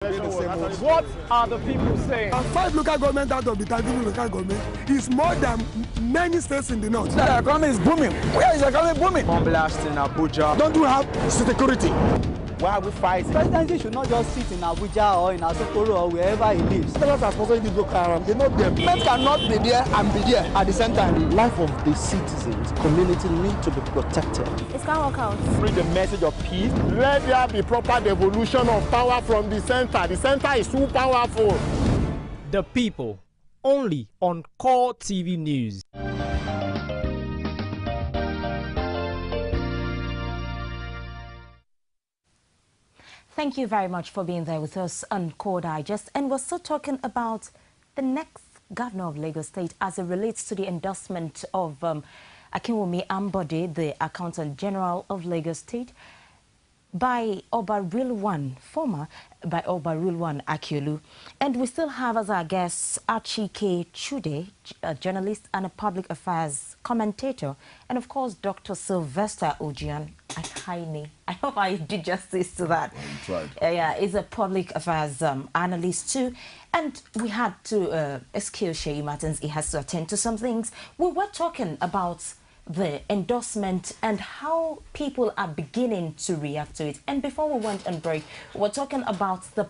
What are the people saying? 5 local government out of the 30 local government is more than many states in the north. The economy is booming. Where is the economy booming? Bomb blast in Abuja. Don't we have security? Why are we fighting? Presidency should not just sit in Abuja or in Asokoro or wherever he lives. They are sponsoring this local haram. They know them. Men cannot be there and be there at the same time. The life of the citizens, community need to be protected. It can't work out. Bring the message of peace. Let there be proper devolution of power from the center. The center is too powerful. The People, only on Core TV News. Thank you very much for being there with us on Core Digest. And we're still talking about the next governor of Lagos State as it relates to the endorsement of Akinwumi Ambode, the Accountant General of Lagos State, by Oba Rilwan, former by Oba Rilwan Akiolu. And we still have as our guests Achike Chude, a journalist and a public affairs commentator, and of course Dr. Sylvester Ojian Akaini. I hope I did justice to that. Well, you tried. Yeah, he's a public affairs analyst too. And we had to excuse Sheyi Martins. He has to attend to some things. We were talking about the endorsement and how people are beginning to react to it. And before we went on break, we were talking about the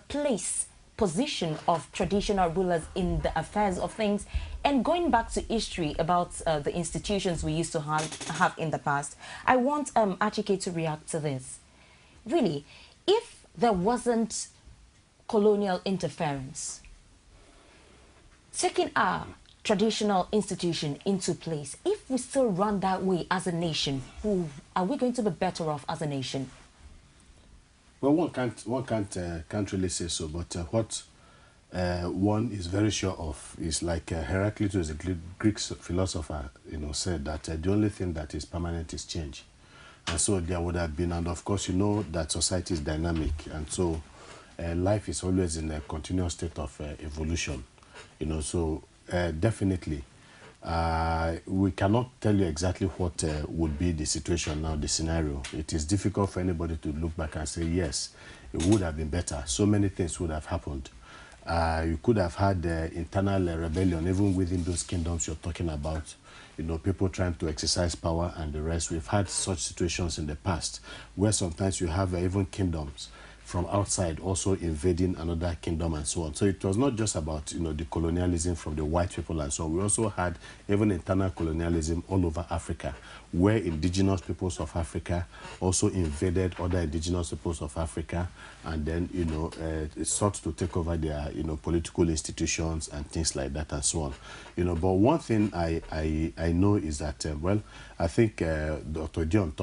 position of traditional rulers in the affairs of things, and going back to history about the institutions we used to have in the past. I want Achike to react to this. Really, if there wasn't colonial interference, taking our traditional institution into place, if we still run that way as a nation, are we going to be better off as a nation? Well, one can't really say so, but what one is very sure of is, like Heraclitus, a Greek philosopher, said that the only thing that is permanent is change. And so there would have been, and of course you know that society is dynamic, and so life is always in a continuous state of evolution. So definitely we cannot tell you exactly what would be the situation now, the scenario. It is difficult for anybody to look back and say, yes, it would have been better. So many things would have happened. You could have had internal rebellion even within those kingdoms you're talking about. People trying to exercise power and the rest. We've had such situations in the past where sometimes you have even kingdoms from outside also invading another kingdom and so on. So it was not just about, the colonialism from the white people and so on. We also had even internal colonialism all over Africa, where indigenous peoples of Africa also invaded other indigenous peoples of Africa, and then, sought to take over their, political institutions and things like that and so on. But one thing I know is that, well, I think Dr. John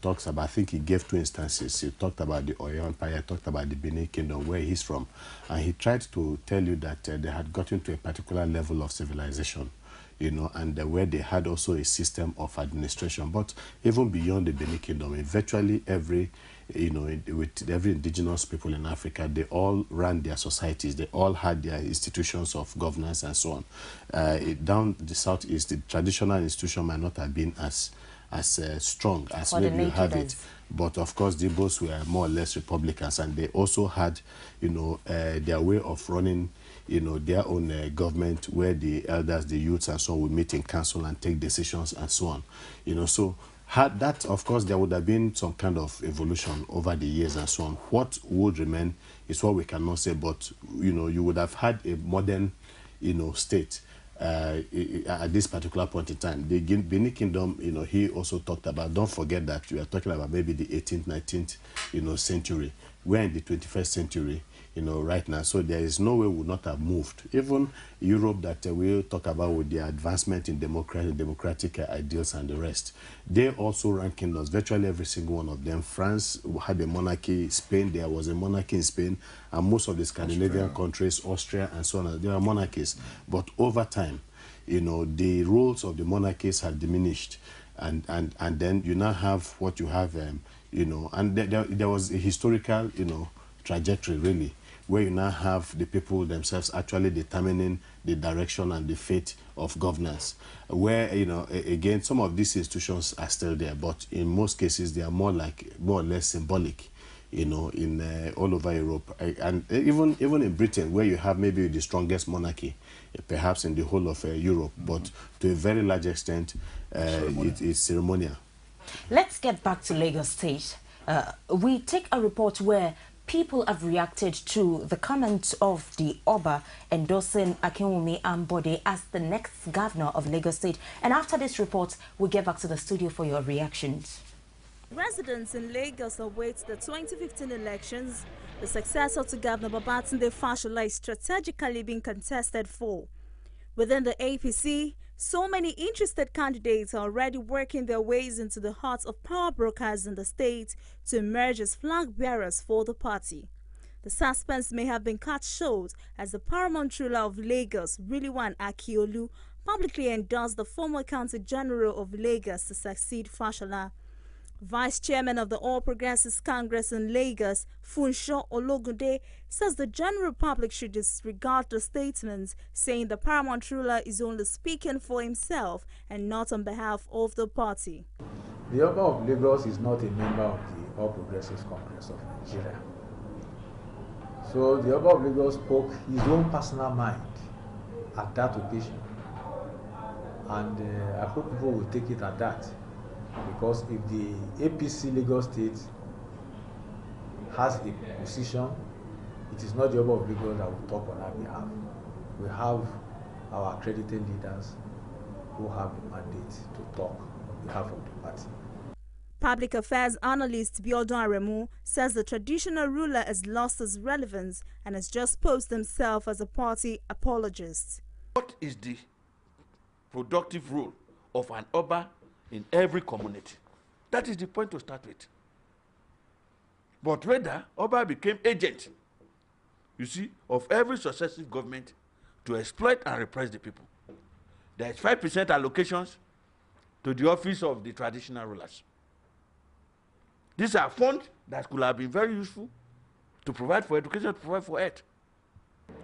talks about, I think he gave 2 instances. He talked about the Oyo Empire, talked about the Benin Kingdom, where he's from. And he tried to tell you that they had gotten to a particular level of civilization, and where they had also a system of administration. But even beyond the Benin Kingdom, in virtually every, with every indigenous people in Africa, they all ran their societies. They all had their institutions of governance and so on. Down the southeast, the traditional institution might not have been as strong as maybe you have it. But of course, the Igbos were more or less Republicans, and they also had, their way of running, their own government, where the elders, the youths and so on would meet in council and take decisions and so on. So had that, of course, there would have been some kind of evolution over the years and so on. What would remain is what we cannot say, but, you would have had a modern, state at this particular point in time. The Benin Kingdom, he also talked about, don't forget that we are talking about maybe the 18th, 19th, century. We're in the 21st century, right now. So there is no way we would not have moved. Even Europe that we'll talk about with the advancement in democratic ideals and the rest, they also ran kingdoms, virtually every single one of them. France had a monarchy. Spain, there was a monarchy in Spain. And most of the Scandinavian countries, Austria and so on, there are monarchies. But over time, the roles of the monarchies have diminished. And then you now have what you have, and there was a historical, trajectory really, where you now have the people themselves actually determining the direction and the fate of governance, where, again, some of these institutions are still there, but in most cases they are more or less symbolic, you know, in all over Europe, and even in Britain, where you have maybe the strongest monarchy, perhaps in the whole of Europe, but to a very large extent, it is ceremonial. Let's get back to Lagos State. We take a report where people have reacted to the comments of the Oba endorsing Akinwumi Ambode as the next governor of Lagos State. And after this report, we'll get back to the studio for your reactions. Residents in Lagos await the 2015 elections. The successor to Governor Babatunde Fashola is strategically being contested for. Within the APC, so many interested candidates are already working their ways into the hearts of power brokers in the state to emerge as flag bearers for the party. The suspense may have been cut short as the paramount ruler of Lagos, Rilwan Akiolu, publicly endorsed the former County General of Lagos to succeed Fashola. Vice Chairman of the All Progressives Congress in Lagos, Funsho Ologunde, says the general public should disregard the statements, saying the paramount ruler is only speaking for himself and not on behalf of the party. The Oba of Lagos is not a member of the All Progressives Congress of Nigeria. So the Oba of Lagos spoke his own personal mind at that occasion. And I hope people will take it at that. Because if the APC Lagos State has a position, it is not the Oba of Lagos that will talk on our behalf. We have our accredited leaders who have the mandate to talk on behalf of the party. Public affairs analyst Biodun Aremu says the traditional ruler has lost his relevance and has just posed himself as a party apologist. What is the productive role of an Oba in every community? That is the point to start with. But rather, Oba became agent, you see, of every successive government to exploit and repress the people. There is 5% allocations to the office of the traditional rulers. These are funds that could have been very useful to provide for education, to provide for health.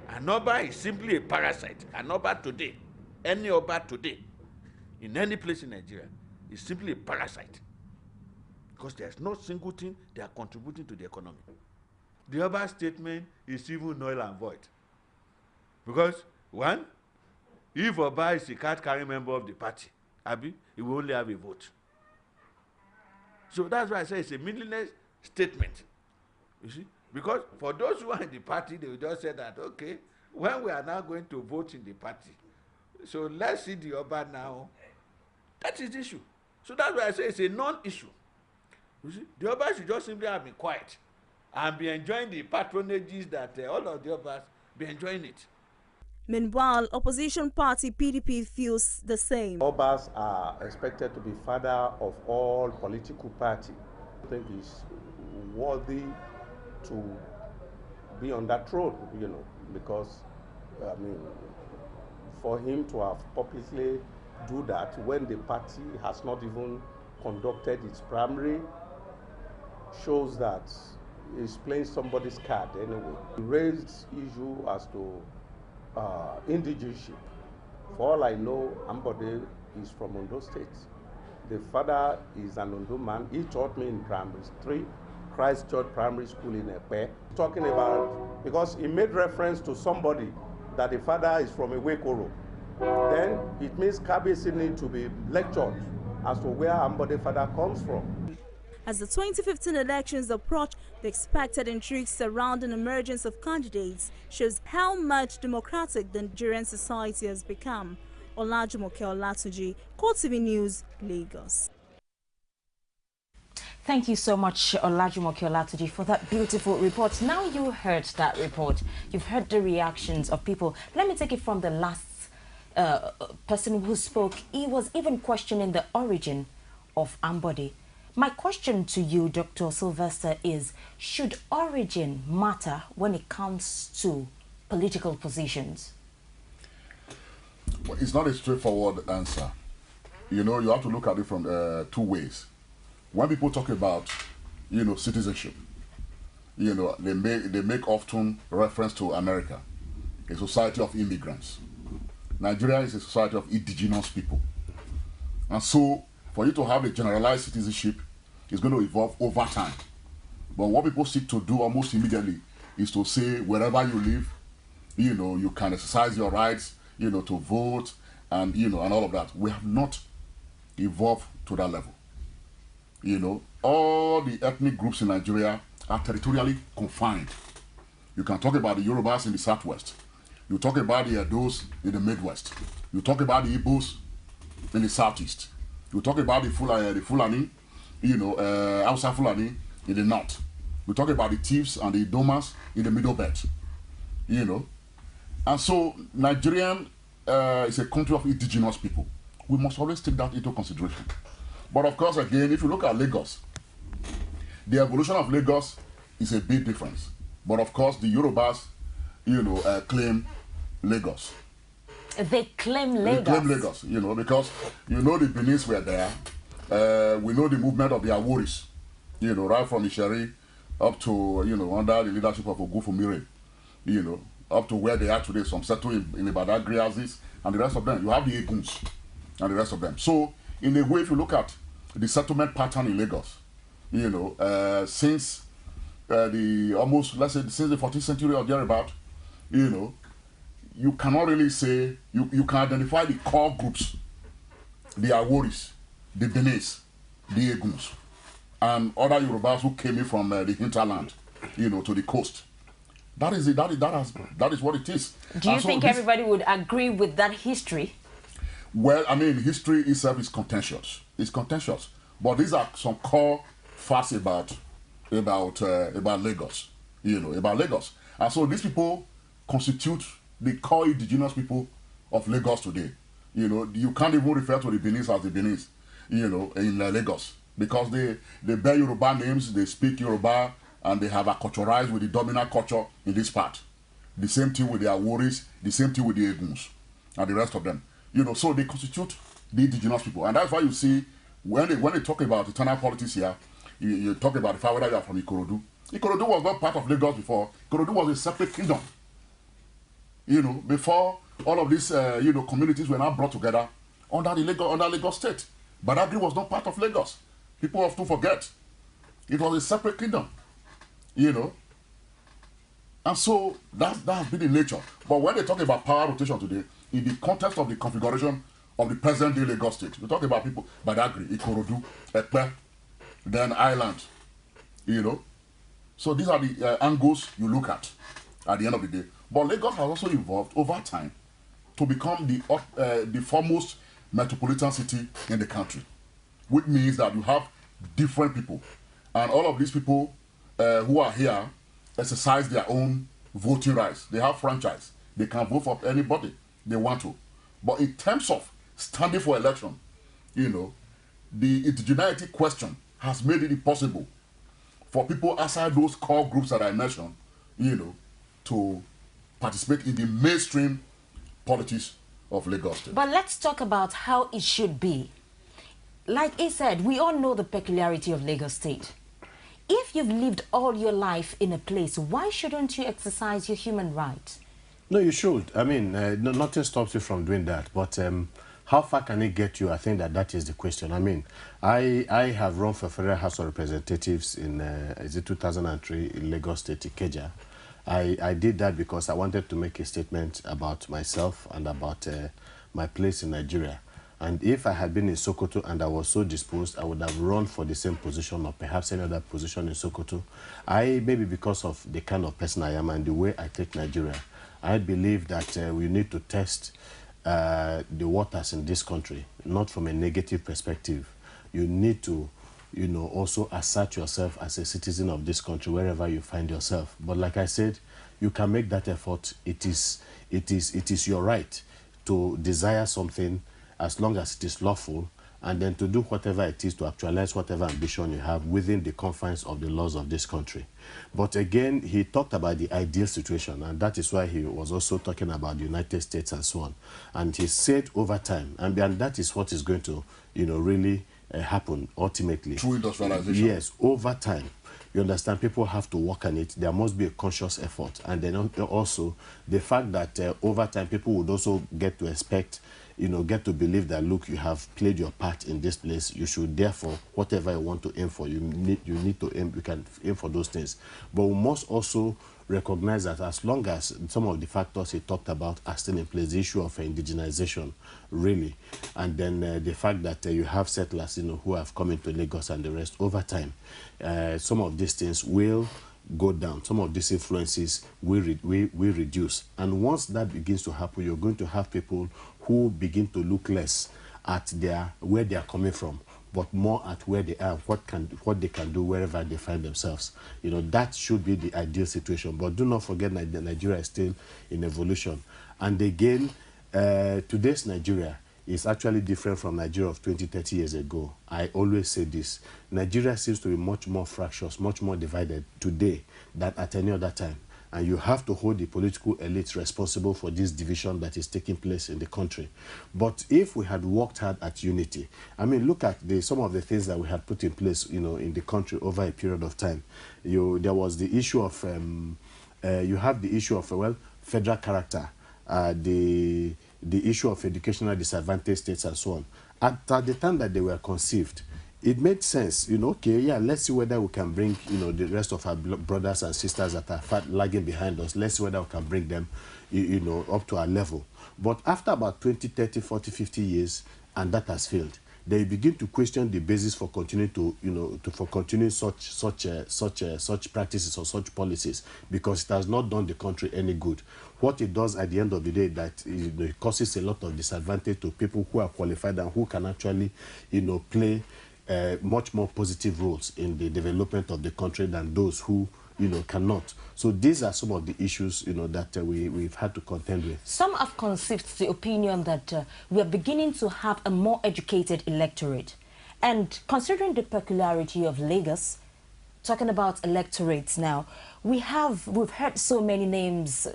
An Oba is simply a parasite. An Oba today, any Oba today, in any place in Nigeria, is simply a parasite, because there's no single thing they are contributing to the economy. The Oba statement is even null and void, because one, if Oba is a card-carrying member of the party, Abi, he will only have a vote. So that's why I say it's a meaningless statement. You see, because for those who are in the party, they will just say that, okay, when we are now going to vote in the party, so let's see the Oba now. That is the issue. So that's why I say it's a non-issue. You see, the Oba should just simply have been quiet and be enjoying the patronages that all of the Obas be enjoying it. Meanwhile, opposition party PDP feels the same. Obas are expected to be father of all political parties. I think he's worthy to be on that throne, you know, because, I mean, for him to have publicly do that when the party has not even conducted its primary shows that he's playing somebody's card anyway. He raised issue as to indigenship. For all I know, Ambode is from Ondo State. The father is an Ondo man. He taught me in primary 3, Christ Church Primary School in Epe. Talking about, because he made reference to somebody that the father is from Ewekoro. Then it means Kabiyesi need to be lectured as to where Ambode father comes from. As the 2015 elections approach, the expected intrigue surrounding emergence of candidates shows how much democratic the Nigerian society has become. Olajumoke Olatunji, Core TV News, Lagos. Thank you so much, Olajumoke Olatunji, for that beautiful report. Now you heard that report. You've heard the reactions of people. Let me take it from the last person who spoke. He was even questioning the origin of Ambode. My question to you, Dr. Sylvester, is, should origin matter when it comes to political positions? Well, it's not a straightforward answer. You know, you have to look at it from 2 ways. When people talk about, you know, citizenship, you know, they make often reference to America, a society of immigrants. Nigeria is a society of indigenous people. And so, for you to have a generalized citizenship, is going to evolve over time. But what people seek to do almost immediately is to say wherever you live, you can exercise your rights, to vote and, and all of that. We have not evolved to that level. All the ethnic groups in Nigeria are territorially confined. You can talk about the Yorubas in the southwest. You talk about the Edos in the Midwest. You talk about the Igbos in the southeast. You talk about the Fulani, Hausa Fulani in the north. We talk about the Thieves and the Idomas in the middle belt. And so Nigerian is a country of indigenous people. We must always take that into consideration. But of course, again, if you look at Lagos, the evolution of Lagos is a big difference. But of course, the Yorubas, claim Lagos. They claim Lagos? They claim Lagos, because, the Benis were there. We know the movement of the Aworis, right from Isheri up to, under the leadership of Ogufumire, up to where they are today, some settle in the Badagry Aziz, and the rest of them. You have the Eguns and the rest of them. So, in a way, if you look at the settlement pattern in Lagos, since since the 14th century or thereabout, you cannot really say, you can identify the core groups, the Aworis, the Benis, the Eguns, and other Yorubas who came in from the hinterland, to the coast. That is what it is. Do you think everybody would agree with that history? Well, I mean, history itself is contentious. It's contentious. But these are some core facts about Lagos, about Lagos. And so these people constitute the core indigenous people of Lagos today. You can't even refer to the Benis as the Benis, in Lagos. Because they bear Yoruba names, they speak Yoruba, and they have acculturized with the dominant culture in this part. The same thing with the Aworis, the same thing with the Eguns, and the rest of them. So they constitute the indigenous people. And that's why you see, when they talk about internal politics here, you talk about the fact whether you are from Ikorodu. Ikorodu was not part of Lagos before. Ikorodu was a separate kingdom. Before all of these, communities were now brought together under Lagos State. Badagry was not part of Lagos. People often forget. It was a separate kingdom. And so that has been the nature. But when they talk about power rotation today, in the context of the configuration of the present-day Lagos State, we talk about people, Badagry, Ikorodu, Ekpe, then Island, So these are the angles you look at the end of the day. But Lagos has also evolved over time to become the foremost metropolitan city in the country, which means that you have different people. And all of these people who are here exercise their own voting rights. They have franchise. They can vote for anybody they want to. But in terms of standing for election, the indigeneity question has made it possible for people outside those core groups that I mentioned, to participate in the mainstream politics of Lagos State. But let's talk about how it should be. Like he said, we all know the peculiarity of Lagos State. If you've lived all your life in a place, why shouldn't you exercise your human rights? No, you should. I mean, nothing stops you from doing that. But how far can it get you? I think that is the question. I mean, I have run for Federal House of Representatives in, 2003 in Lagos State, Ikeja. I did that because I wanted to make a statement about myself and about my place in Nigeria. And if I had been in Sokoto and I was so disposed, I would have run for the same position or perhaps any other position in Sokoto. Maybe because of the kind of person I am and the way I take Nigeria, I believe that we need to test the waters in this country, not from a negative perspective. You need to, also assert yourself as a citizen of this country wherever you find yourself. But like I said, you can make that effort. It is your right to desire something as long as it is lawful, and then to do whatever it is to actualize whatever ambition you have within the confines of the laws of this country. But again, he talked about the ideal situation, and that is why he was also talking about the United States and so on. And he said over time, and that is what is going to, really happen ultimately. Through industrialization. Yes, over time. You understand, people have to work on it. There must be a conscious effort. And then also the fact that over time people would also get to expect get to believe that, look, you have played your part in this place. You should therefore, whatever you want to aim for, you need to aim. You can aim for those things, but we must also recognize that as long as some of the factors he talked about are still in place, the issue of indigenization, really, and then the fact that you have settlers, who have come into Lagos and the rest over time, some of these things will go down. Some of these influences will reduce, and once that begins to happen, you're going to have people who begin to look less at where they are coming from, but more at where they are, what they can do wherever they find themselves. That should be the ideal situation. But do not forget that Nigeria is still in evolution. And again, today's Nigeria is actually different from Nigeria of 20, 30 years ago. I always say this. Nigeria seems to be much more fractious, much more divided today than at any other time. And you have to hold the political elites responsible for this division that is taking place in the country. But if we had worked hard at unity, I mean, look at some of the things that we had put in place, in the country over a period of time. There was the issue of, you have the issue of, federal character, the issue of educational disadvantaged states and so on. At the time that they were conceived, it made sense, okay, yeah, let's see whether we can bring, the rest of our brothers and sisters that are lagging behind us, let's see whether we can bring them, up to our level. But after about 20, 30, 40, 50 years, and that has failed, they begin to question the basis for continuing such practices or such policies, because it has not done the country any good. What it does at the end of the day, that it causes a lot of disadvantage to people who are qualified and who can actually, play much more positive roles in the development of the country than those who, cannot. So these are some of the issues, that we've had to contend with. Some have conceived the opinion that we are beginning to have a more educated electorate. And considering the peculiarity of Lagos, talking about electorates now, we've heard so many names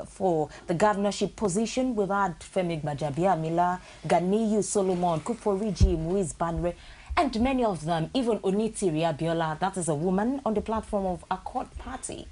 for the governorship position. We've had Femi Gbajabiamila, Ganiyu Solomon, Kuforiji, Muiz Banre, and many of them, even Onitiri Abiola, that is a woman on the platform of Accord Party.